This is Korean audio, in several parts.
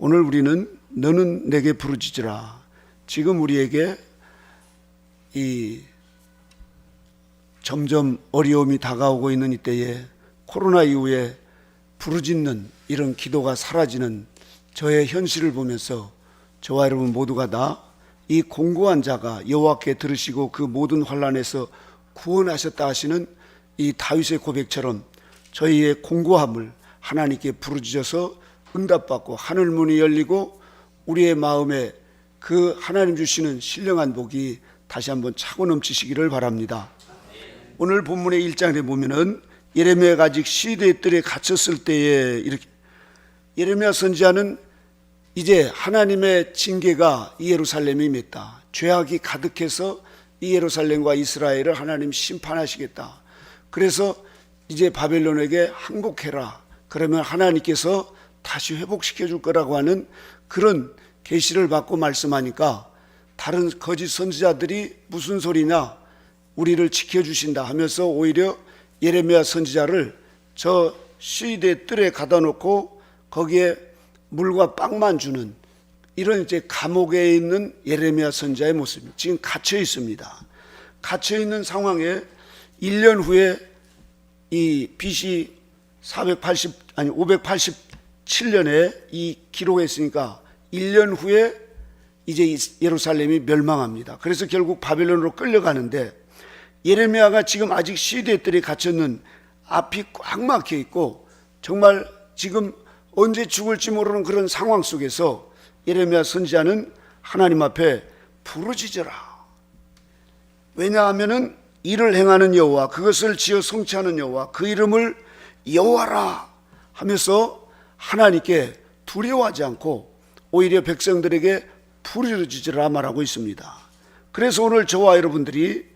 오늘 우리는 너는 내게 부르짖으라. 지금 우리에게 이 점점 어려움이 다가오고 있는 이때에 코로나 이후에 부르짖는 이런 기도가 사라지는 저의 현실을 보면서 저와 여러분 모두가 다 이 공고한 자가 여호와께 들으시고 그 모든 환난에서 구원하셨다 하시는 이 다윗의 고백처럼 저희의 공고함을 하나님께 부르짖어서 응답받고 하늘 문이 열리고 우리의 마음에 그 하나님 주시는 신령한 복이 다시 한번 차고 넘치시기를 바랍니다. 오늘 본문의 1장에 보면은 예레미야가 아직 시대의 뜰에 갇혔을 때에 이렇게 예레미야 선지자는 이제 하나님의 징계가 이 예루살렘에 임했다. 죄악이 가득해서 이 예루살렘과 이스라엘을 하나님 심판하시겠다. 그래서 이제 바벨론에게 항복해라. 그러면 하나님께서 다시 회복시켜 줄 거라고 하는 그런 계시를 받고 말씀하니까 다른 거짓 선지자들이 무슨 소리냐, 우리를 지켜주신다 하면서 오히려 예레미야 선지자를 저 시대 뜰에 가다 놓고 거기에 물과 빵만 주는 이런 이제 감옥에 있는 예레미야 선지자의 모습입니다. 지금 갇혀 있습니다. 갇혀 있는 상황에 1년 후에 이 BC 587년에 이 기록에 있으니까 1년 후에 이제 예루살렘이 멸망합니다. 그래서 결국 바벨론으로 끌려가는데 예레미야가 지금 아직 시대의 뜰에 갇혔는 앞이 꽉 막혀 있고 정말 지금 언제 죽을지 모르는 그런 상황 속에서 예레미야 선지자는 하나님 앞에 부르짖어라. 왜냐하면은 이를 행하는 여호와, 그것을 지어 성취하는 여호와, 그 이름을 여호와라 하면서 하나님께 두려워하지 않고 오히려 백성들에게 부르짖으라 말하고 있습니다. 그래서 오늘 저와 여러분들이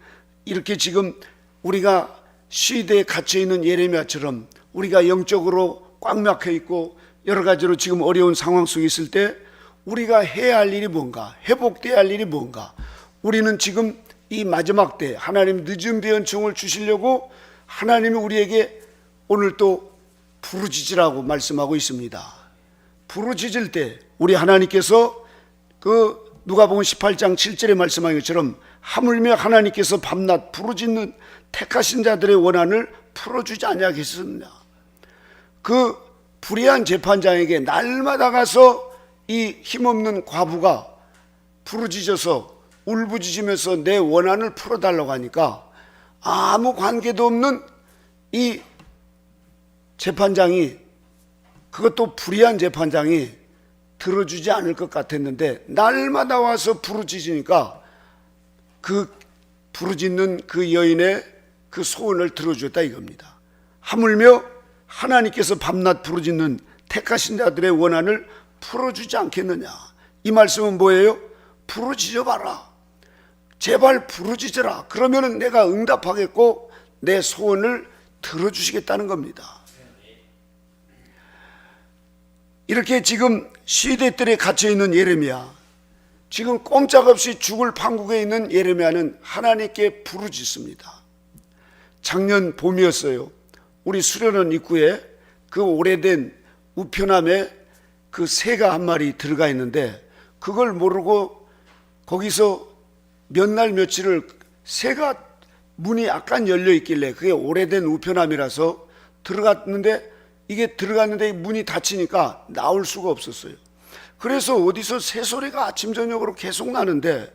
이렇게 지금 우리가 시대에 갇혀있는 예레미야처럼 우리가 영적으로 꽉 막혀 있고 여러 가지로 지금 어려운 상황 속에 있을 때 우리가 해야 할 일이 뭔가, 회복돼야 할 일이 뭔가, 우리는 지금 이 마지막 때 하나님 늦은 변청을 주시려고 하나님이 우리에게 오늘 또 부르짖으라고 말씀하고 있습니다. 부르짖을 때 우리 하나님께서 그 누가복음 18장 7절에 말씀하신 것처럼 하물며 하나님께서 밤낮 부르짖는 택하신 자들의 원한을 풀어주지 아니하겠느냐. 그 불의한 재판장에게 날마다 가서 이 힘없는 과부가 부르짖어서 울부짖으면서 내 원한을 풀어달라고 하니까 아무 관계도 없는 이 재판장이, 그것도 불의한 재판장이 들어주지 않을 것 같았는데 날마다 와서 부르짖으니까 그 부르짖는 그 여인의 그 소원을 들어주었다 이겁니다. 하물며 하나님께서 밤낮 부르짖는 택하신 자들의 원한을 풀어주지 않겠느냐. 이 말씀은 뭐예요? 부르짖어봐라. 제발 부르짖어라. 그러면 내가 응답하겠고 내 소원을 들어주시겠다는 겁니다. 이렇게 지금 시대들에 갇혀있는 예레미야, 지금 꼼짝없이 죽을 판국에 있는 예레미야는 하나님께 부르짖습니다. 작년 봄이었어요. 우리 수련원 입구에 그 오래된 우편함에 그 새가 한 마리 들어가 있는데 그걸 모르고 거기서 몇 날 며칠을 새가 문이 약간 열려 있길래, 그게 오래된 우편함이라서 이게 들어갔는데 문이 닫히니까 나올 수가 없었어요. 그래서 어디서 새소리가 아침 저녁으로 계속 나는데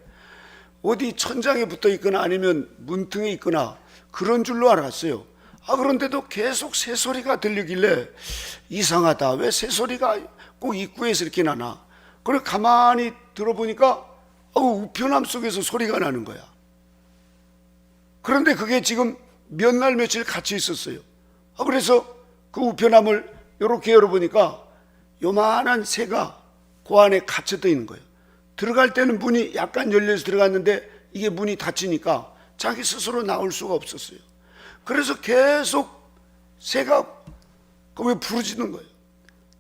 어디 천장에 붙어 있거나 아니면 문틈에 있거나 그런 줄로 알았어요. 그런데도 계속 새소리가 들리길래 이상하다. 왜 새소리가 꼭 입구에서 이렇게 나나? 그래 가만히 들어보니까 우편함 속에서 소리가 나는 거야. 그런데 그게 지금 몇 날 며칠 같이 있었어요. 그래서 그 우편함을 이렇게 열어보니까 요만한 새가 그 안에 갇혀져 있는 거예요. 들어갈 때는 문이 약간 열려서 들어갔는데 이게 문이 닫히니까 자기 스스로 나올 수가 없었어요. 그래서 계속 새가 거기에 부르짖는 거예요.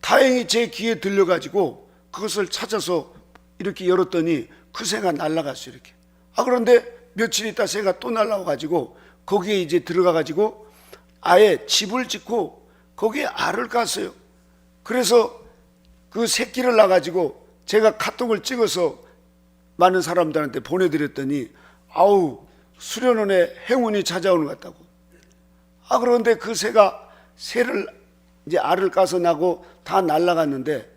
다행히 제 귀에 들려가지고 그것을 찾아서 이렇게 열었더니 그 새가 날아갔어요. 이렇게. 그런데 며칠 있다 새가 또 날아와가지고 거기에 이제 들어가가지고 아예 집을 짓고 거기에 알을 깠어요. 그래서 그 새끼를 낳아가지고 제가 카톡을 찍어서 많은 사람들한테 보내드렸더니 아우 수련원에 행운이 찾아오는 것 같다고. 그런데 그 새를 이제 알을 까서 나고 다 날아갔는데,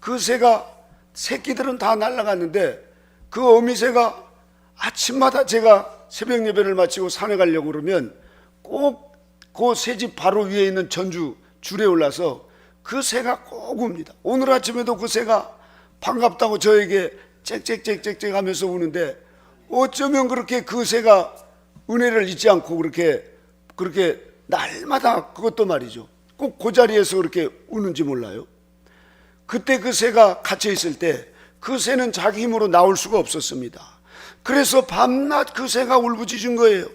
그 새가 새끼들은 다 날아갔는데 그 어미새가 아침마다 제가 새벽 예배를 마치고 산에 가려고 그러면 꼭 그 새집 바로 위에 있는 전주 줄에 올라서 그 새가 꼭 웁니다. 오늘 아침에도 그 새가 반갑다고 저에게 짹짹짹짹짹 하면서 우는데, 어쩌면 그렇게 그 새가 은혜를 잊지 않고 그렇게 날마다, 그것도 말이죠, 꼭 그 자리에서 그렇게 우는지 몰라요. 그때 그 새가 갇혀 있을 때 그 새는 자기 힘으로 나올 수가 없었습니다. 그래서 밤낮 그 새가 울부짖은 거예요.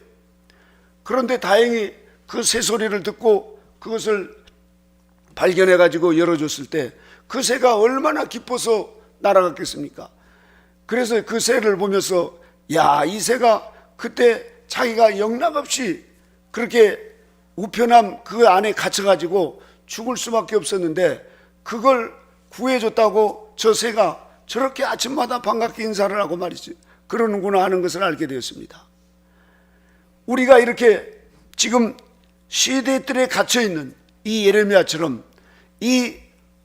그런데 다행히 그 새 소리를 듣고 그것을 발견해 가지고 열어줬을 때 그 새가 얼마나 기뻐서 날아갔겠습니까? 그래서 그 새를 보면서, 야, 이 새가 그때 자기가 영락없이 그렇게 우편함 그 안에 갇혀가지고 죽을 수밖에 없었는데 그걸 구해줬다고 저 새가 저렇게 아침마다 반갑게 인사를 하고 말이지 그러는구나 하는 것을 알게 되었습니다. 우리가 이렇게 지금 시대들에 갇혀있는 이 예레미야처럼 이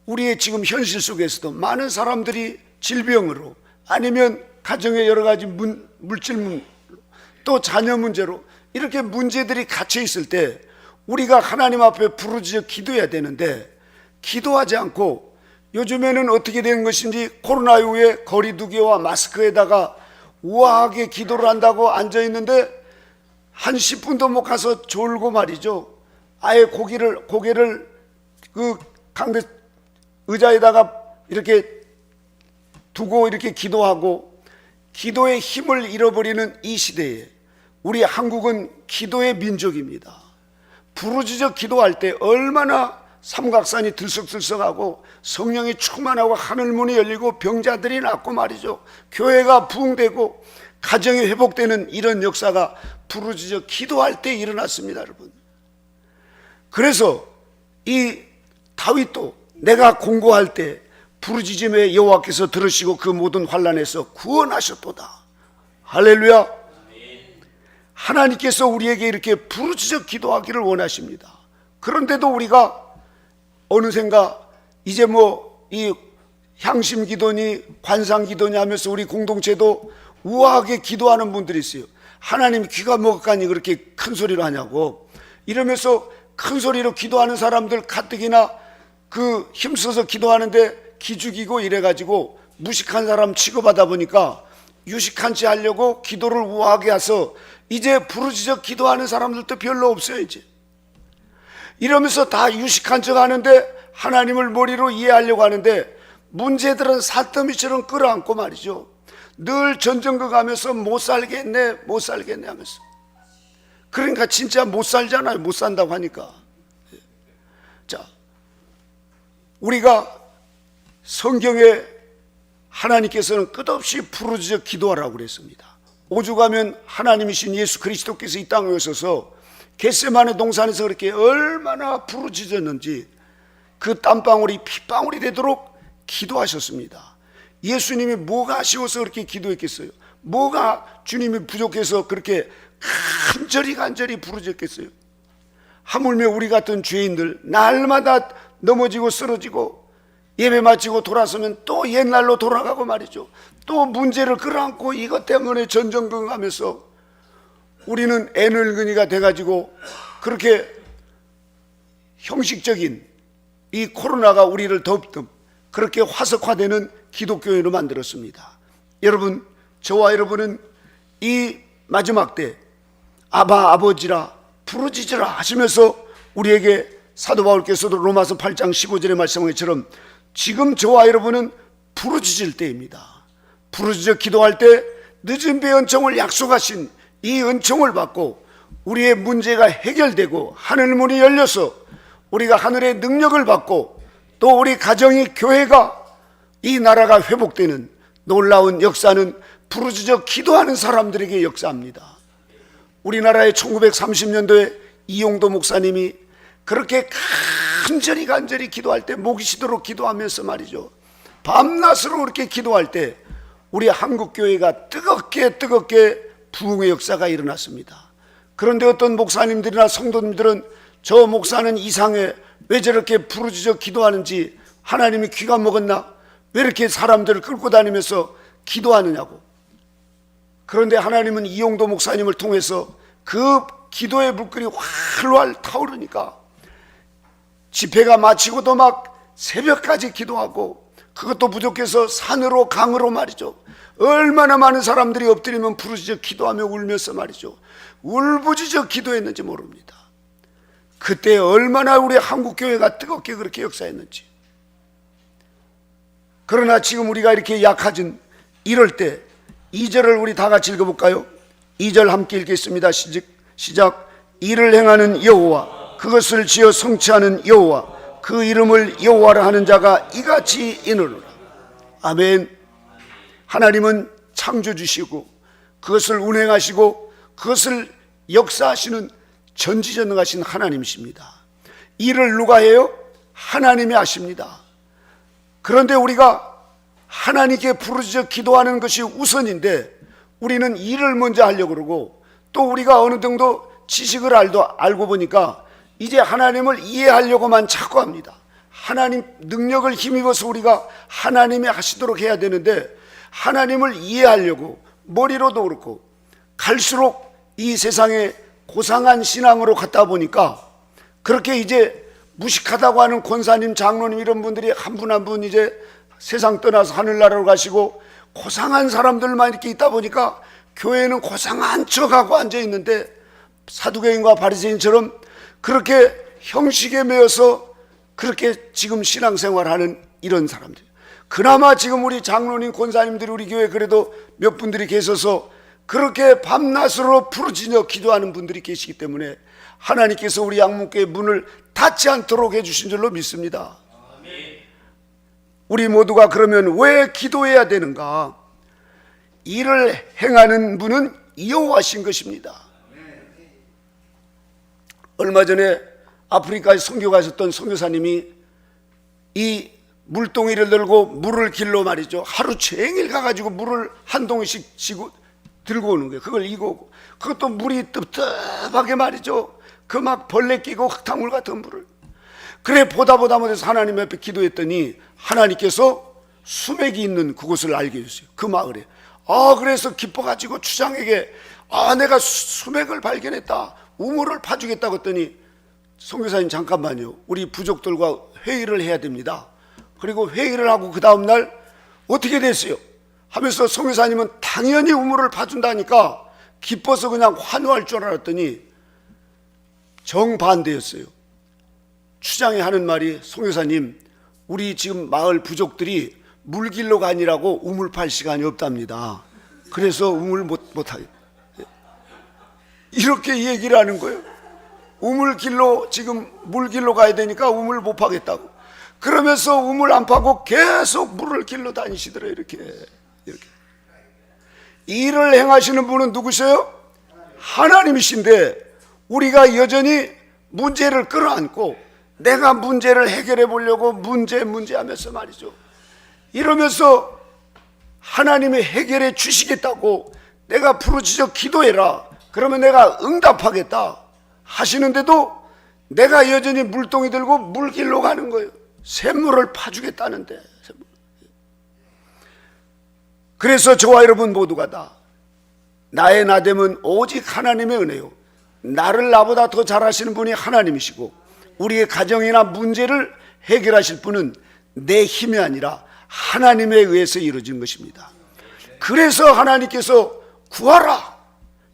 우리의 지금 현실 속에서도 많은 사람들이 질병으로, 아니면 가정의 여러 가지 물질 또 자녀 문제로 이렇게 문제들이 갇혀 있을 때 우리가 하나님 앞에 부르짖어 기도해야 되는데, 기도하지 않고 요즘에는 어떻게 된 것인지 코로나 이후에 거리두기와 마스크에다가 우아하게 기도를 한다고 앉아있는데 한 10분도 못 가서 졸고 말이죠. 아예 고개를 그 강대 의자에다가 이렇게 두고 이렇게 기도하고, 기도의 힘을 잃어버리는 이 시대에 우리 한국은 기도의 민족입니다. 부르짖어 기도할 때 얼마나 삼각산이 들썩들썩하고 성령이 충만하고 하늘문이 열리고 병자들이 낫고 말이죠, 교회가 부흥되고 가정이 회복되는 이런 역사가 부르짖어 기도할 때 일어났습니다, 여러분. 그래서 이 다윗도 내가 공고할 때 부르짖음에 여호와께서 들으시고 그 모든 환난에서 구원하셨도다. 할렐루야. 하나님께서 우리에게 이렇게 부르짖어 기도하기를 원하십니다. 그런데도 우리가 어느샌가 이제 이 향심 기도니 관상 기도니 하면서 우리 공동체도 우아하게 기도하는 분들이 있어요. 하나님 귀가 먹었가니 그렇게 큰 소리로 하냐고 이러면서 큰 소리로 기도하는 사람들 가뜩이나 그 힘써서 기도하는데 기죽이고 이래가지고 무식한 사람 취급하다 보니까 유식한 채 하려고 기도를 우아하게 해서 이제 부르짖어 기도하는 사람들도 별로 없어요. 이제 이러면서 다 유식한 척 하는데 하나님을 머리로 이해하려고 하는데 문제들은 산더미처럼 끌어안고 말이죠, 늘 전전거 가면서 못 살겠네 하면서. 그러니까 진짜 못 살잖아요. 못 산다고 하니까. 자, 우리가 성경에 하나님께서는 끝없이 부르짖어 기도하라고 그랬습니다. 오죽하면 하나님이신 예수 그리스도께서 이 땅에 오셔서 겟세마네 동산에서 그렇게 얼마나 부르짖었는지 그 땀방울이 핏방울이 되도록 기도하셨습니다. 예수님이 뭐가 아쉬워서 그렇게 기도했겠어요? 뭐가 주님이 부족해서 그렇게 간절히 부르짖겠어요? 하물며 우리 같은 죄인들 날마다 넘어지고 쓰러지고 예배 마치고 돌아서면 또 옛날로 돌아가고 말이죠, 또 문제를 끌어안고 이것 때문에 전전긍긍하면서 우리는 애늙은이가 돼가지고 그렇게 형식적인 이 코로나가 우리를 더욱더 그렇게 화석화되는 기독교인으로 만들었습니다. 여러분, 저와 여러분은 이 마지막 때 아바 아버지라 부르짖으라 하시면서 우리에게 사도 바울께서도 로마서 8장 15절에 말씀한 것처럼 지금 저와 여러분은 부르짖을 때입니다. 부르짖어 기도할 때 늦은 배 은총을 약속하신 이 은총을 받고 우리의 문제가 해결되고 하늘문이 열려서 우리가 하늘의 능력을 받고 또 우리 가정이 교회가 이 나라가 회복되는 놀라운 역사는 부르짖어 기도하는 사람들에게 역사합니다. 우리나라의 1930년도에 이용도 목사님이 그렇게 간절히 기도할 때, 목이 쉬도록 기도하면서 말이죠, 밤낮으로 그렇게 기도할 때 우리 한국교회가 뜨겁게 부흥의 역사가 일어났습니다. 그런데 어떤 목사님들이나 성도님들은 저 목사는 이상해, 왜 저렇게 부르짖어 기도하는지, 하나님이 귀가 먹었나, 왜 이렇게 사람들을 끌고 다니면서 기도하느냐고. 그런데 하나님은 이용도 목사님을 통해서 그 기도의 물결이 활활 타오르니까 집회가 마치고도 막 새벽까지 기도하고, 그것도 부족해서 산으로 강으로 말이죠, 얼마나 많은 사람들이 엎드리면 부르짖어 기도하며 울면서 말이죠, 울부짖어 기도했는지 모릅니다. 그때 얼마나 우리 한국교회가 뜨겁게 그렇게 역사했는지. 그러나 지금 우리가 이렇게 약해진 이럴 때 2절을 우리 다 같이 읽어볼까요? 2절 함께 읽겠습니다. 시작. 이를 행하는 여호와, 그것을 지어 성취하는 여호와, 그 이름을 여호와라 하는 자가 이같이 이르노라. 아멘. 하나님은 창조주시고 그것을 운행하시고 그것을 역사하시는 전지전능하신 하나님이십니다. 일을 누가 해요? 하나님이 하십니다. 그런데 우리가 하나님께 부르짖어 기도하는 것이 우선인데 우리는 일을 먼저 하려고 그러고, 또 우리가 어느 정도 지식을 알고 보니까 이제 하나님을 이해하려고만 자꾸 합니다. 하나님 능력을 힘입어서 우리가 하나님이 하시도록 해야 되는데, 하나님을 이해하려고 머리로도 그렇고 갈수록 이 세상에 고상한 신앙으로 갔다 보니까, 그렇게 이제 무식하다고 하는 권사님, 장로님 이런 분들이 한 분 한 분 이제 세상 떠나서 하늘나라로 가시고, 고상한 사람들만 이렇게 있다 보니까 교회는 고상한 척하고 앉아 있는데, 사두개인과 바리새인처럼 그렇게 형식에 매여서 그렇게 지금 신앙생활하는 이런 사람들. 그나마 지금 우리 장로님, 권사님들이 우리 교회 그래도 몇 분들이 계셔서 그렇게 밤낮으로 부르짖어 기도하는 분들이 계시기 때문에 하나님께서 우리 양문교회 문을 닫지 않도록 해주신 줄로 믿습니다. 우리 모두가 그러면 왜 기도해야 되는가? 일을 행하는 분은 여호와신 것입니다. 얼마 전에 아프리카에 선교 가셨던 선교사님이 이 물동이를 들고 물을 길러 말이죠, 하루 종일 가가지고 물을 한 동이씩 들고 오는 거예요. 그걸 이고 오고, 그것도 물이 뜨뜻하게 말이죠, 그 막 벌레 끼고 흙탕물 같은 물을. 그래 보다 못해서 하나님 앞에 기도했더니 하나님께서 수맥이 있는 그곳을 알게 해주세요, 그 마을에. 그래서 기뻐가지고 추장에게 내가 수맥을 발견했다, 우물을 파주겠다고 했더니, 선교사님 잠깐만요, 우리 부족들과 회의를 해야 됩니다. 그리고 회의를 하고 그 다음날 어떻게 됐어요? 하면서 선교사님은 당연히 우물을 파준다니까 기뻐서 그냥 환호할 줄 알았더니 정반대였어요. 추장이 하는 말이, 선교사님 우리 지금 마을 부족들이 물길로 가니라고 우물 팔 시간이 없답니다. 그래서 우물 못하게, 이렇게 얘기를 하는 거예요. 우물길로, 지금 물길로 가야 되니까 우물 못 파겠다고. 그러면서 우물 안 파고 계속 물을 길러 다니시더래요. 이렇게. 일을 행하시는 분은 누구세요? 하나님이신데, 우리가 여전히 문제를 끌어안고 내가 문제를 해결해 보려고 문제 하면서 말이죠, 이러면서 하나님이 해결해 주시겠다고 내가 부르짖어 기도해라, 그러면 내가 응답하겠다 하시는데도 내가 여전히 물동이 들고 물길로 가는 거예요. 샘물을 파주겠다는데. 그래서 저와 여러분 모두가 다 나의 나됨은 오직 하나님의 은혜요, 나를 나보다 더 잘하시는 분이 하나님이시고, 우리의 가정이나 문제를 해결하실 분은 내 힘이 아니라 하나님에 의해서 이루어진 것입니다. 그래서 하나님께서 구하라,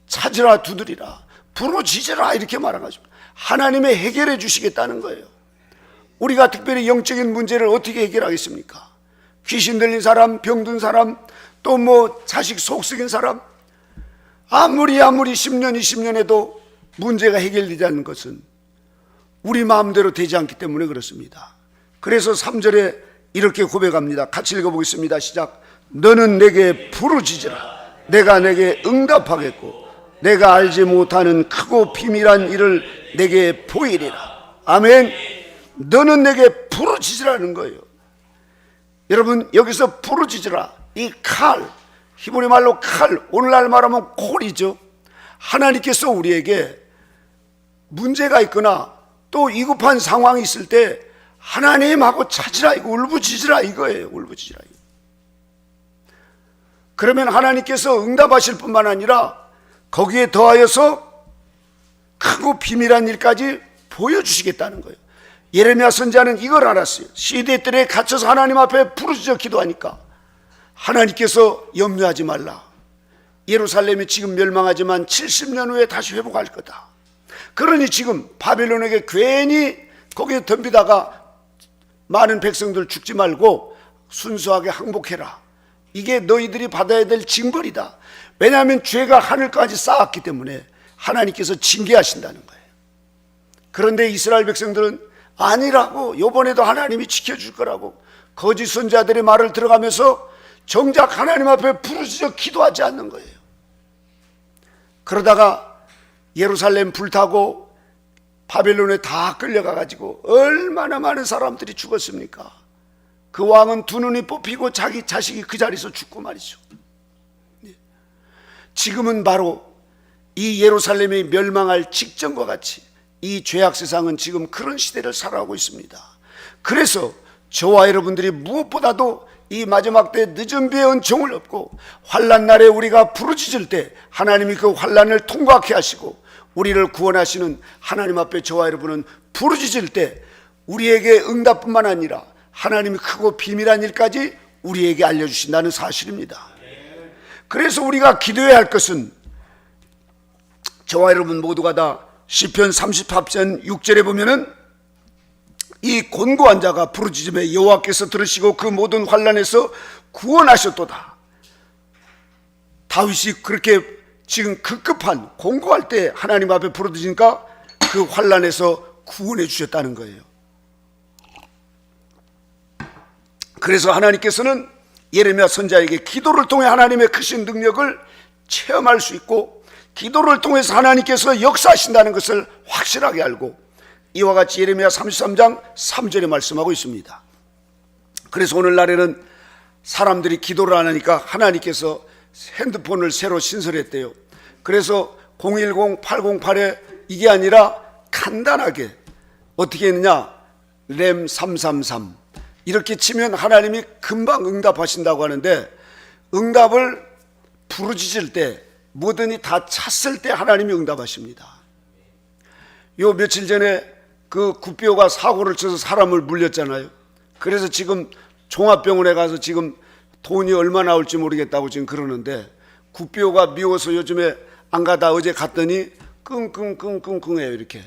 찾으라, 두드리라, 부르짖으라 이렇게 말한 것입니다. 하나님의 해결해 주시겠다는 거예요. 우리가 특별히 영적인 문제를 어떻게 해결하겠습니까? 귀신 들린 사람, 병든 사람, 또 뭐 자식 속 썩인 사람, 아무리 10년 20년 해도 문제가 해결되지 않는 것은 우리 마음대로 되지 않기 때문에 그렇습니다. 그래서 3절에 이렇게 고백합니다. 같이 읽어보겠습니다. 시작. 너는 내게 부르짖으라, 내가 내게 응답하겠고 내가 알지 못하는 크고 비밀한 일을 내게 보이리라. 아멘. 너는 내게 부르짖으라는 거예요. 여러분, 여기서 부르짖으라, 이 칼, 히브리 말로 칼, 오늘날 말하면 콜이죠. 하나님께서 우리에게 문제가 있거나 또 위급한 상황이 있을 때 하나님하고 찾으라, 이거 울부짖으라 이거예요. 울부짖으라. 그러면 하나님께서 응답하실 뿐만 아니라 거기에 더하여서 크고 비밀한 일까지 보여주시겠다는 거예요. 예레미야 선지자는 이걸 알았어요. 시대들에 갇혀서 하나님 앞에 부르짖어 기도하니까 하나님께서 염려하지 말라, 예루살렘이 지금 멸망하지만 70년 후에 다시 회복할 거다. 그러니 지금 바벨론에게 괜히 거기에 덤비다가 많은 백성들 죽지 말고 순수하게 항복해라. 이게 너희들이 받아야 될 징벌이다. 왜냐하면 죄가 하늘까지 쌓았기 때문에 하나님께서 징계하신다는 거예요. 그런데 이스라엘 백성들은 아니라고, 이번에도 하나님이 지켜줄 거라고 거짓 선지자들의 말을 들어가면서 정작 하나님 앞에 부르짖어 기도하지 않는 거예요. 그러다가 예루살렘 불타고 바벨론에 다 끌려가가지고 얼마나 많은 사람들이 죽었습니까? 그 왕은 두 눈이 뽑히고 자기 자식이 그 자리에서 죽고 말이죠. 지금은 바로 이 예루살렘이 멸망할 직전과 같이 이 죄악 세상은 지금 그런 시대를 살아가고 있습니다. 그래서 저와 여러분들이 무엇보다도 이 마지막 때 늦은 비의 은총을 얻고 환난 날에 우리가 부르짖을 때 하나님이 그 환난을 통과케 하시고 우리를 구원하시는 하나님 앞에 저와 여러분은 부르짖을 때 우리에게 응답뿐만 아니라 하나님이 크고 비밀한 일까지 우리에게 알려주신다는 사실입니다. 그래서 우리가 기도해야 할 것은, 저와 여러분 모두가 다 시편 38편 6절에 보면은 이 곤고한 자가 부르짖음에 여호와께서 들으시고 그 모든 환난에서 구원하셨도다. 다윗이 그렇게 지금 급급한 공고할 때 하나님 앞에 부르짖으니까 그 환난에서 구원해 주셨다는 거예요. 그래서 하나님께서는 예레미야 선지자에게 기도를 통해 하나님의 크신 능력을 체험할 수 있고 기도를 통해서 하나님께서 역사하신다는 것을 확실하게 알고 이와 같이 예레미야 33장 3절에 말씀하고 있습니다. 그래서 오늘날에는 사람들이 기도를 안 하니까 하나님께서 핸드폰을 새로 신설했대요. 그래서 010-808에 이게 아니라 간단하게 어떻게 했느냐, 램 333 이렇게 치면 하나님이 금방 응답하신다고 하는데, 응답을 부르짖을 때 뭐든지 다 찼을 때 하나님이 응답하십니다. 요 며칠 전에 그 구뼈가 사고를 쳐서 사람을 물렸잖아요. 그래서 지금 종합병원에 가서 지금 돈이 얼마 나올지 모르겠다고 지금 그러는데, 구뼈가 미워서 요즘에 안 가다 어제 갔더니 끙끙끙끙해요. 이렇게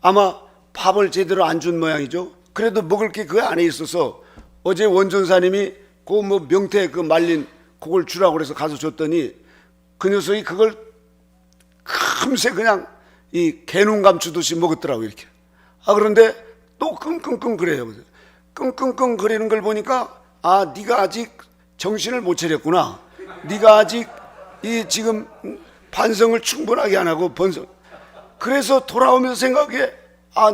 아마 밥을 제대로 안 준 모양이죠. 그래도 먹을 게 그 안에 있어서 어제 원전사님이 그 뭐 명태 그 말린 그걸 주라고 그래서 가서 줬더니 그 녀석이 그걸 금세 그냥 이 개눈 감추듯이 먹었더라고 이렇게. 그런데 또 끙끙끙 그래요. 끙끙끙 거리는 걸 보니까 네가 아직 정신을 못 차렸구나. 네가 아직 이 지금 반성을 충분하게 안 하고 번성. 그래서 돌아오면서 생각해,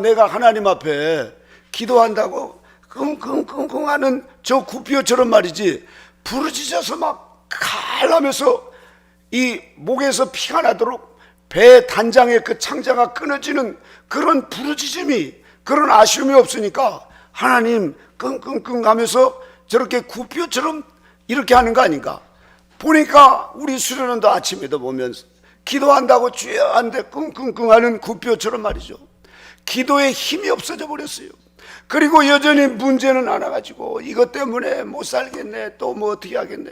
내가 하나님 앞에 기도한다고 끙끙끙끙 하는 저 구피어처럼 말이지, 부르짖어서 막 칼하면서 이 목에서 피가 나도록 배 단장의 그 창자가 끊어지는 그런 부르짖음이, 그런 아쉬움이 없으니까 하나님 끙끙끙 하면서 저렇게 구피어처럼 이렇게 하는 거 아닌가. 보니까 우리 수련원도 아침에도 보면 기도한다고 주여 한데 끙끙끙 하는 구피어처럼 말이죠. 기도에 힘이 없어져 버렸어요. 그리고 여전히 문제는 안 와가지고 이것 때문에 못 살겠네, 또 뭐 어떻게 하겠네.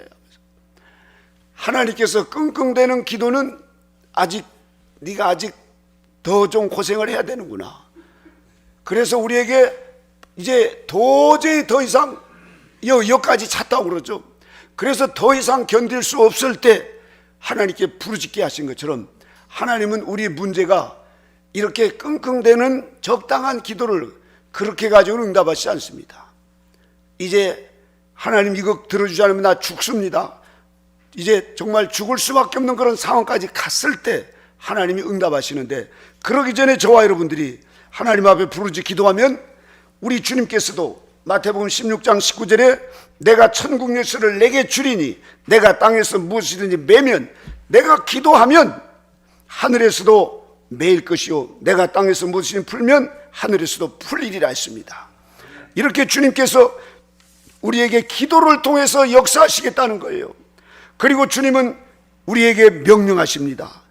하나님께서 끙끙대는 기도는 네가 아직 더 좀 고생을 해야 되는구나. 그래서 우리에게 이제 도저히 더 이상 여기까지 찼다고 그러죠. 그래서 더 이상 견딜 수 없을 때 하나님께 부르짖게 하신 것처럼 하나님은 우리 문제가 이렇게 끙끙대는 적당한 기도를 그렇게 가지고는 응답하시지 않습니다. 이제 하나님 이거 들어주지 않으면 나 죽습니다. 이제 정말 죽을 수밖에 없는 그런 상황까지 갔을 때 하나님이 응답하시는데, 그러기 전에 저와 여러분들이 하나님 앞에 부르짖어 기도하면 우리 주님께서도 마태복음 16장 19절에 내가 천국 열쇠를 내게 주리니 내가 땅에서 무엇이든지 매면 내가 기도하면 하늘에서도 매일 것이요 내가 땅에서 무엇이든지 풀면 하늘에서도 풀리리라 했습니다. 이렇게 주님께서 우리에게 기도를 통해서 역사하시겠다는 거예요. 그리고 주님은 우리에게 명령하십니다.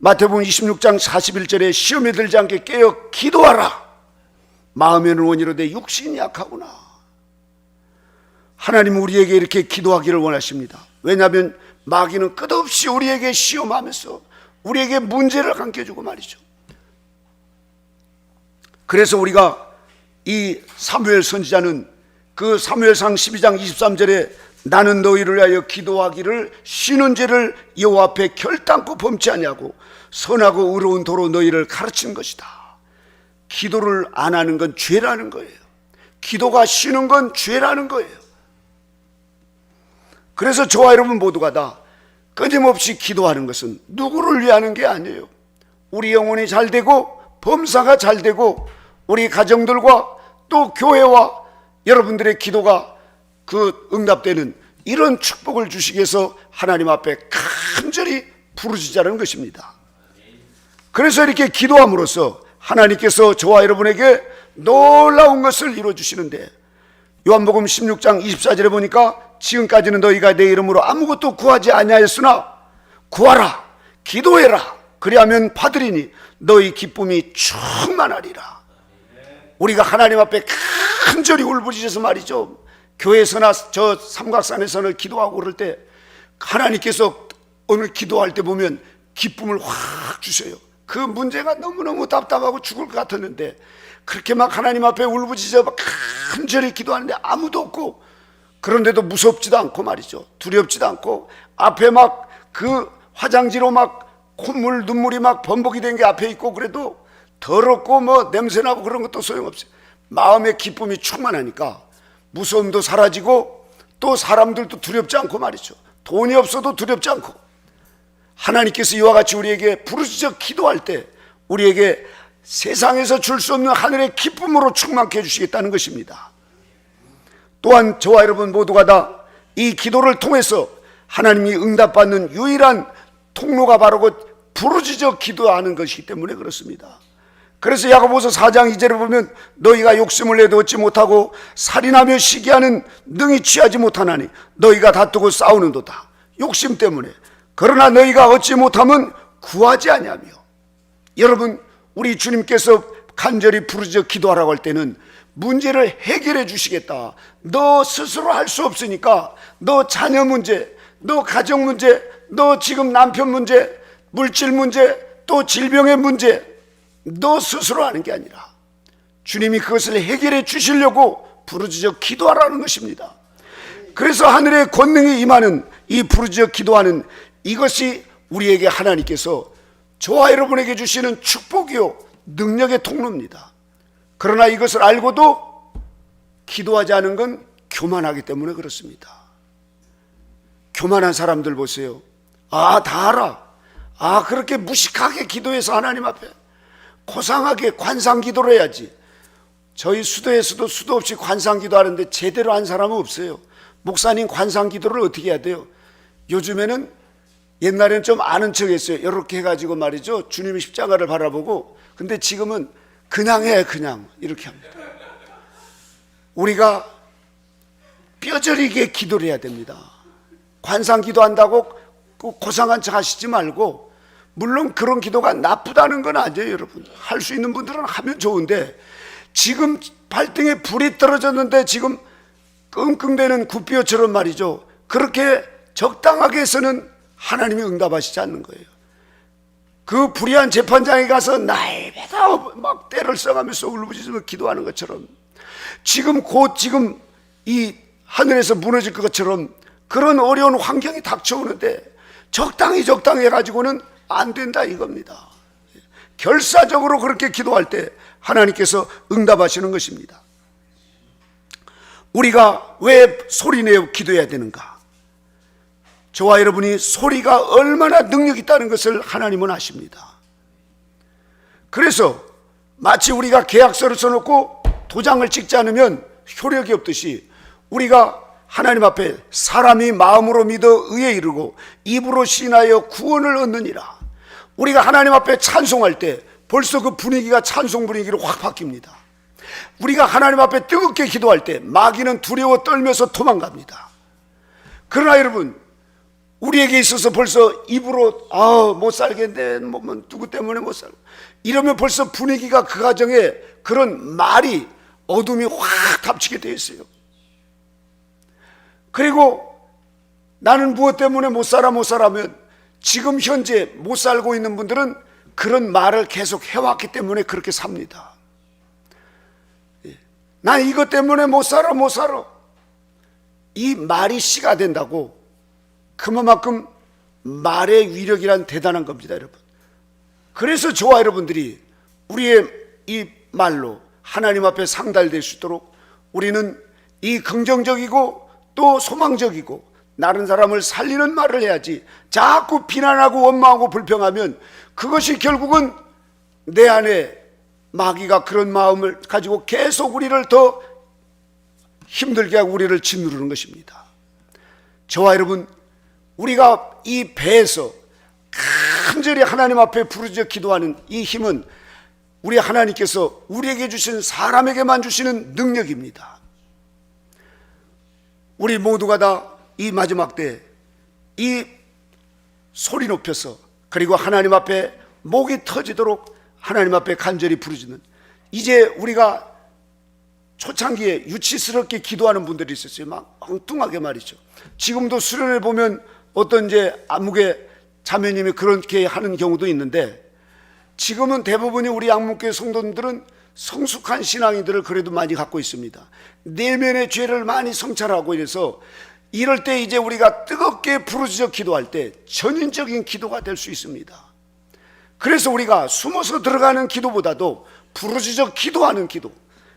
마태복음 26장 41절에 시험에 들지 않게 깨어 기도하라. 마음에는 원이로되 육신이 약하구나. 하나님은 우리에게 이렇게 기도하기를 원하십니다. 왜냐하면 마귀는 끝없이 우리에게 시험하면서 우리에게 문제를 감겨주고 말이죠. 그래서 우리가 이 사무엘 선지자는 그 사무엘상 12장 23절에 나는 너희를 위하여 기도하기를 쉬는 죄를 여호와 앞에 결단코 범치 아니하고 선하고 의로운 도로 너희를 가르치는 것이다. 기도를 안 하는 건 죄라는 거예요. 기도가 쉬는 건 죄라는 거예요. 그래서 저와 여러분 모두가 다 끊임없이 기도하는 것은 누구를 위하는 게 아니에요. 우리 영혼이 잘 되고 범사가 잘 되고 우리 가정들과 또 교회와 여러분들의 기도가 그 응답되는 이런 축복을 주시기 위해서 하나님 앞에 간절히 부르짖자는 것입니다. 그래서 이렇게 기도함으로써 하나님께서 저와 여러분에게 놀라운 것을 이루어주시는데, 요한복음 16장 24절에 보니까 지금까지는 너희가 내 이름으로 아무것도 구하지 아니하였으나 구하라 기도해라 그리하면 받으리니 너희 기쁨이 충만하리라. 우리가 하나님 앞에 간절히 울부짖어서 말이죠, 교회에서나 저 삼각산에서는 기도하고 그럴 때 하나님께서 오늘 기도할 때 보면 기쁨을 확 주셔요. 그 문제가 너무너무 답답하고 죽을 것 같았는데 그렇게 막 하나님 앞에 울부짖어 간절히 기도하는데 아무도 없고, 그런데도 무섭지도 않고 말이죠, 두렵지도 않고, 앞에 막 그 화장지로 막 콧물 눈물이 막 범벅이 된 게 앞에 있고 그래도 더럽고 뭐 냄새나고 그런 것도 소용없어요. 마음의 기쁨이 충만하니까 무서움도 사라지고 또 사람들도 두렵지 않고 말이죠, 돈이 없어도 두렵지 않고, 하나님께서 이와 같이 우리에게 부르짖어 기도할 때 우리에게 세상에서 줄 수 없는 하늘의 기쁨으로 충만케 해주시겠다는 것입니다. 또한 저와 여러분 모두가 다 이 기도를 통해서 하나님이 응답받는 유일한 통로가 바로 그 부르짖어 기도하는 것이기 때문에 그렇습니다. 그래서 야고보서 4장 2절에 보면 너희가 욕심을 내도 얻지 못하고 살인하며 시기하는 능히 취하지 못하나니 너희가 다투고 싸우는도다. 욕심 때문에. 그러나 너희가 얻지 못하면 구하지 아니하며. 여러분, 우리 주님께서 간절히 부르짖어 기도하라고 할 때는 문제를 해결해 주시겠다. 너 스스로 할 수 없으니까 너 자녀 문제, 너 가정 문제, 너 지금 남편 문제, 물질 문제, 또 질병의 문제, 너 스스로 하는 게 아니라 주님이 그것을 해결해 주시려고 부르짖어 기도하라는 것입니다. 그래서 하늘의 권능이 임하는 이 부르짖어 기도하는 이것이 우리에게 하나님께서 저와 여러분에게 주시는 축복이요 능력의 통로입니다. 그러나 이것을 알고도 기도하지 않은 건 교만하기 때문에 그렇습니다. 교만한 사람들 보세요. 다 알아. 그렇게 무식하게 기도해서 하나님 앞에 고상하게 관상 기도를 해야지. 저희 수도에서도 수도 없이 관상 기도하는데 제대로 한 사람은 없어요. 목사님 관상 기도를 어떻게 해야 돼요? 요즘에는, 옛날에는 좀 아는 척 했어요. 이렇게 해가지고 말이죠, 주님의 십자가를 바라보고. 근데 지금은 그냥 해, 그냥 이렇게 합니다. 우리가 뼈저리게 기도를 해야 됩니다. 관상 기도한다고 고상한 척 하시지 말고, 물론 그런 기도가 나쁘다는 건 아니에요. 여러분, 할 수 있는 분들은 하면 좋은데, 지금 발등에 불이 떨어졌는데 지금 끙끙대는 굿비어처럼 말이죠, 그렇게 적당하게 해서는 하나님이 응답하시지 않는 거예요. 그 불의한 재판장에 가서 날마다 막 때를 써가면서 울부짖으며 기도하는 것처럼, 지금 이 하늘에서 무너질 것처럼 그런 어려운 환경이 닥쳐오는데 적당히 해가지고는 안 된다 이겁니다. 결사적으로 그렇게 기도할 때 하나님께서 응답하시는 것입니다. 우리가 왜 소리내어 기도해야 되는가? 저와 여러분이 소리가 얼마나 능력이 있다는 것을 하나님은 아십니다. 그래서 마치 우리가 계약서를 써놓고 도장을 찍지 않으면 효력이 없듯이 우리가 하나님 앞에 사람이 마음으로 믿어 의에 이르고 입으로 시인하여 구원을 얻느니라. 우리가 하나님 앞에 찬송할 때 벌써 그 분위기가 찬송 분위기로 확 바뀝니다. 우리가 하나님 앞에 뜨겁게 기도할 때 마귀는 두려워 떨면서 도망갑니다. 그러나 여러분, 우리에게 있어서 벌써 입으로 못 살겠네, 누구 때문에 못 살고 이러면 벌써 분위기가 그 가정에 그런 말이 어둠이 확 덮치게 되어 있어요. 그리고 나는 무엇 때문에 못 살아면 지금 현재 못 살고 있는 분들은 그런 말을 계속 해왔기 때문에 그렇게 삽니다. 난 이것 때문에 못 살아. 이 말이 씨가 된다고 그만큼 말의 위력이란 대단한 겁니다, 여러분. 그래서 저와 여러분들이 우리의 이 말로 하나님 앞에 상달될 수 있도록 우리는 이 긍정적이고 또 소망적이고 다른 사람을 살리는 말을 해야지, 자꾸 비난하고 원망하고 불평하면 그것이 결국은 내 안에 마귀가 그런 마음을 가지고 계속 우리를 더 힘들게 하고 우리를 짓누르는 것입니다. 저와 여러분, 우리가 이 배에서 간절히 하나님 앞에 부르짖어 기도하는 이 힘은 우리 하나님께서 우리에게 주신, 사람에게만 주시는 능력입니다. 우리 모두가 다 이 마지막 때 이 소리 높여서, 그리고 하나님 앞에 목이 터지도록 하나님 앞에 간절히 부르짖는, 이제 우리가 초창기에 유치스럽게 기도하는 분들이 있었어요. 막 엉뚱하게 말이죠. 지금도 수련회 보면 어떤 이제 안목의 자매님이 그렇게 하는 경우도 있는데, 지금은 대부분이 우리 안목교회 성도들은 성숙한 신앙이들을 그래도 많이 갖고 있습니다. 내면의 죄를 많이 성찰하고 이래서 이럴 때 이제 우리가 뜨겁게 부르짖어 기도할 때 전인적인 기도가 될 수 있습니다. 그래서 우리가 숨어서 들어가는 기도보다도 부르짖어 기도하는 기도,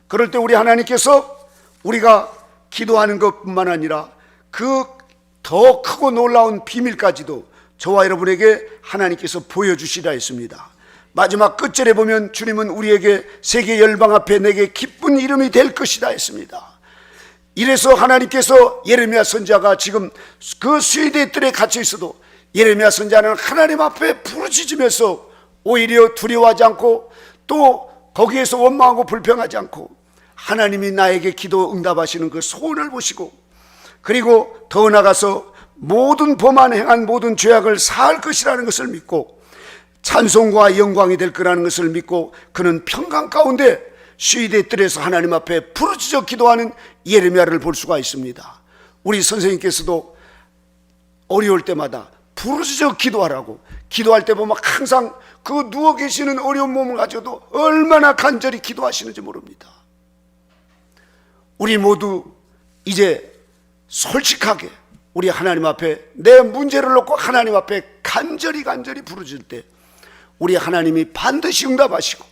그럴 때 우리 하나님께서 우리가 기도하는 것뿐만 아니라 그 더 크고 놀라운 비밀까지도 저와 여러분에게 하나님께서 보여주시라 했습니다. 마지막 끝절에 보면 주님은 우리에게 세계 열방 앞에 내게 기쁜 이름이 될 것이다 했습니다. 이래서 하나님께서 예레미야 선지자가 지금 그 수위대 뜰에 갇혀 있어도 예레미야 선지자는 하나님 앞에 부르짖으면서 오히려 두려워하지 않고 또 거기에서 원망하고 불평하지 않고 하나님이 나에게 기도 응답하시는 그 소원을 보시고, 그리고 더 나아가서 모든 범한 행한 모든 죄악을 사할 것이라는 것을 믿고 찬송과 영광이 될 거라는 것을 믿고 그는 평강 가운데 시위대 뜰에서 하나님 앞에 부르짖어 기도하는 예레미야를 볼 수가 있습니다. 우리 선생님께서도 어려울 때마다 부르짖어 기도하라고, 기도할 때 보면 항상 그 누워 계시는 어려운 몸을 가져도 얼마나 간절히 기도하시는지 모릅니다. 우리 모두 이제 솔직하게 우리 하나님 앞에 내 문제를 놓고 하나님 앞에 간절히 부르짖을 때 우리 하나님이 반드시 응답하시고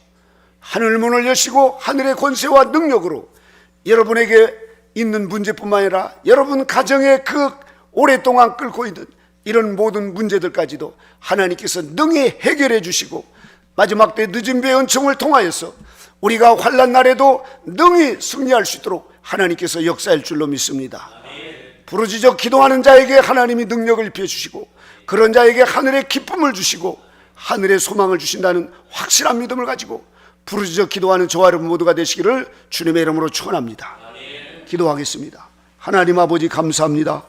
하늘 문을 여시고 하늘의 권세와 능력으로 여러분에게 있는 문제뿐만 아니라 여러분 가정에 그 오랫동안 끓고 있는 이런 모든 문제들까지도 하나님께서 능히 해결해 주시고 마지막 때 늦은 배의 은총을 통하여서 우리가 환난 날에도 능히 승리할 수 있도록 하나님께서 역사할 줄로 믿습니다. 부르짖어 기도하는 자에게 하나님이 능력을 입혀 주시고 그런 자에게 하늘의 기쁨을 주시고 하늘의 소망을 주신다는 확실한 믿음을 가지고 부르짖어 기도하는 저와 여러분 모두가 되시기를 주님의 이름으로 축원합니다. 기도하겠습니다. 하나님 아버지 감사합니다.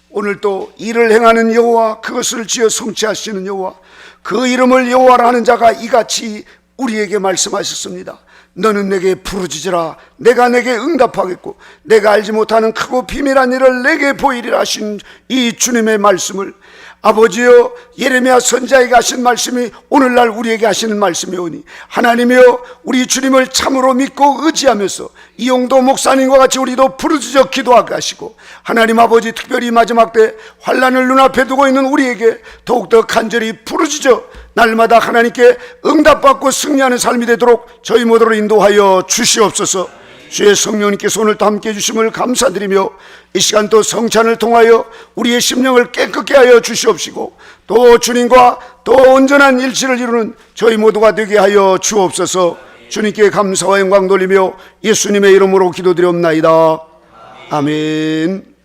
오늘 또 일을 행하는 여호와, 그것을 지어 성취하시는 여호와, 그 이름을 여호와라 하는 자가 이같이 우리에게 말씀하셨습니다. 너는 내게 부르짖으라, 내가 내게 응답하겠고 내가 알지 못하는 크고 비밀한 일을 내게 보이리라 하신 이 주님의 말씀을 아버지여, 예레미야 선지자에게 하신 말씀이 오늘날 우리에게 하시는 말씀이오니 하나님이여, 우리 주님을 참으로 믿고 의지하면서 이용도 목사님과 같이 우리도 부르짖어 기도하게 하시고 하나님 아버지, 특별히 마지막 때 환난을 눈앞에 두고 있는 우리에게 더욱더 간절히 부르짖어 날마다 하나님께 응답받고 승리하는 삶이 되도록 저희 모두를 인도하여 주시옵소서. 주의 성령님께서 오늘 또 함께해 주심을 감사드리며 이 시간 또 성찬을 통하여 우리의 심령을 깨끗게 하여 주시옵시고 또 주님과 또 온전한 일치를 이루는 저희 모두가 되게 하여 주옵소서. 주님께 감사와 영광 돌리며 예수님의 이름으로 기도드리옵나이다. 아멘.